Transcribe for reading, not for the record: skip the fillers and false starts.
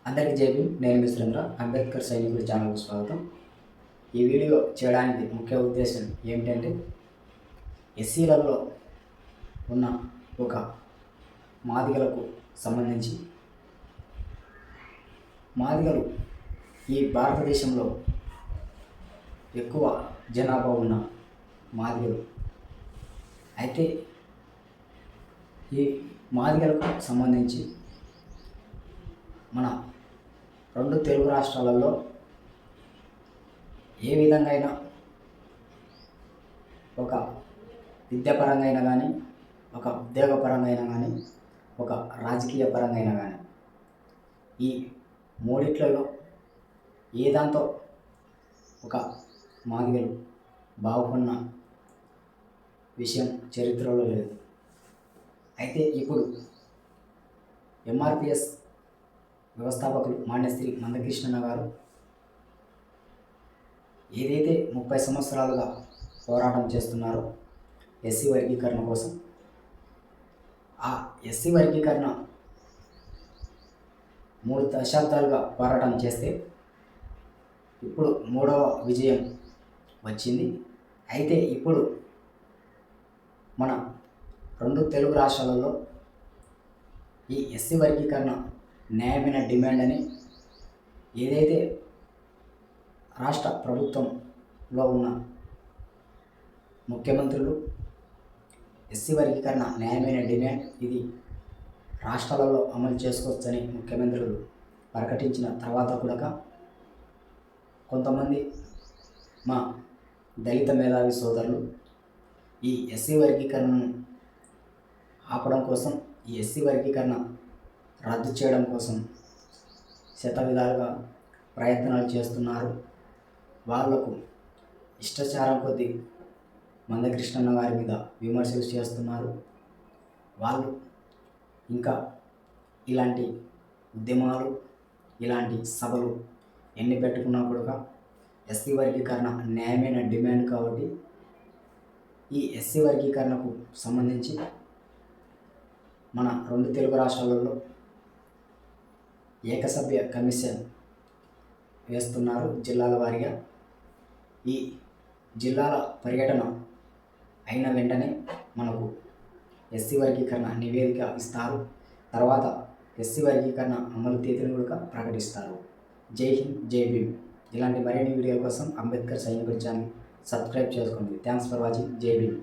అందరికీ జై భీమ్. నేను మీ సురేంద్ర. అంబేద్కర్ సైనికుడి ఛానల్కు స్వాగతం. ఈ వీడియో చేయడానికి ముఖ్య ఉద్దేశం ఏమిటంటే, ఎస్సీలలో ఉన్న ఒక మాదిగలకు సంబంధించి మాదిగలు ఈ భారతదేశంలో ఎక్కువ జనాభా ఉన్న మాదిగలు. అయితే ఈ మాదిగలకు సంబంధించి మన రెండు తెలుగు రాష్ట్రాలలో ఏ విధంగా అయినా ఒక విద్యాపరంగా అయినా కానీ, ఒక ఉద్యోగపరంగా అయినా కానీ, ఒక రాజకీయ పరంగా అయినా కానీ, ఈ మూడిట్లలో ఏ దాంతో ఒక మాదిగలు బాగుపడిన విషయం చరిత్రలో లేదు. అయితే ఇప్పుడు ఎంఆర్పిఎస్ వ్యవస్థాపకులు మాన్యశ్రీ మందకృష్ణన్న గారు ఏదైతే 30 సంవత్సరాలుగా పోరాటం చేస్తున్నారో ఎస్సీ వర్గీకరణ కోసం, ఆ ఎస్సీ వర్గీకరణ 3 దశాబ్దాలుగా పోరాటం చేస్తే ఇప్పుడు 3వ విజయం వచ్చింది. అయితే ఇప్పుడు మన రెండు తెలుగు రాష్ట్రాలలో ఈ ఎస్సీ వర్గీకరణ న్యాయమైన డిమాండ్ అని ఏదైతే రాష్ట్ర ప్రభుత్వంలో ఉన్న ముఖ్యమంత్రులు ఎస్సీ వర్గీకరణ న్యాయమైన డిమాండ్ ఇది రాష్ట్రాలలో అమలు చేసుకోవచ్చని ముఖ్యమంత్రులు ప్రకటించిన తర్వాత కూడా కొంతమంది మా దళిత మేధావి సోదరులు ఈ ఎస్సీ వర్గీకరణను ఆపడం కోసం, ఈ ఎస్సీ వర్గీకరణ రద్దు చేయడం కోసం శతవిధాలుగా ప్రయత్నాలు చేస్తున్నారు. వాళ్లకు ఇష్టాచారం కొద్దీ మందకృష్ణన్న గారి మీద విమర్శలు చేస్తున్నారు. వాళ్ళు ఇంకా ఇలాంటి ఉద్యమాలు, ఇలాంటి సభలు ఎన్ని పెట్టుకున్నా కూడా ఎస్సీ వర్గీకరణ న్యాయమైన డిమాండ్ కాబట్టి ఈ ఎస్సీ వర్గీకరణకు సంబంధించి మన రెండు తెలుగు రాష్ట్రాలలో ఏకసభ్య కమిషన్ వేస్తున్నారు జిల్లాల వారీగా. ఈ జిల్లాల పర్యటన అయిన వెంటనే మనకు ఎస్సీ వర్గీకరణ నివేదిక ఇస్తారు. తర్వాత ఎస్సీ వర్గీకరణ అమలు తేదీని కూడా ప్రకటిస్తారు. జై హింద్, జై భీమ్. ఇలాంటి మరిన్ని వీడియోల కోసం అంబేద్కర్ సైనికుడి ఛానల్ సబ్స్క్రైబ్ చేసుకోండి. Thanks for watching. జై భీమ్.